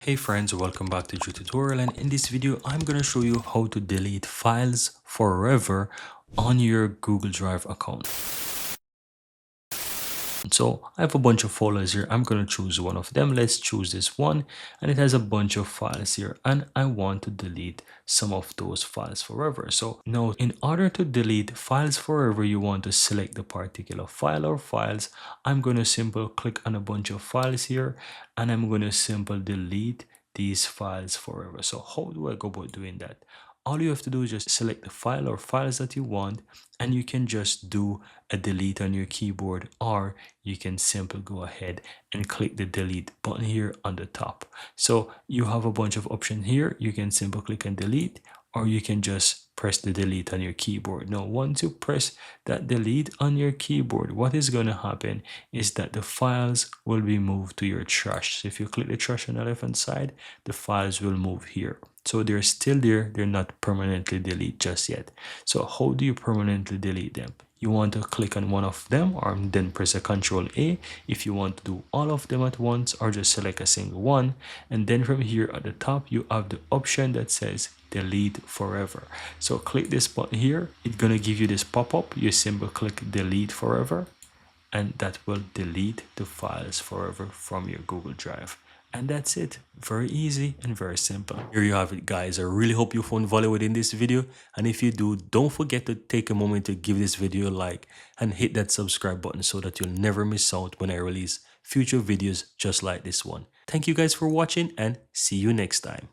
Hey friends, welcome back to Drew Tutorial, and in this video I'm going to show you how to delete files forever on your Google Drive account. So I have a bunch of folders here. I'm going to choose one of them. Let's choose this one, and it has a bunch of files here, and I want to delete some of those files forever. So now in order to delete files forever, you want to select the particular file or files. I'm going to simply click on a bunch of files here, and I'm going to simply delete these files forever. So how do I go about doing that? All you have to do is just select the file or files that you want, and you can just do a delete on your keyboard, or you can simply go ahead and click the delete button here on the top. So you have a bunch of options here. You can simply click and delete, or you can just press the delete on your keyboard. Now, once you press that delete on your keyboard, what is going to happen is that the files will be moved to your trash. So if you click the trash on the left hand side, the files will move here. So they're still there, they're not permanently deleted just yet. So how do you permanently delete them? You want to click on one of them, or then press a Control A if you want to do all of them at once, or just select a single one. And then from here at the top, you have the option that says delete forever. So click this button here. It's going to give you this pop-up. You simply click delete forever, and that will delete the files forever from your Google Drive. And that's it. Very easy and very simple. Here you have it, guys. I really hope you found value within this video, and if you do, don't forget to take a moment to give this video a like and hit that subscribe button so that you'll never miss out when I release future videos just like this one. Thank you guys for watching, and see you next time.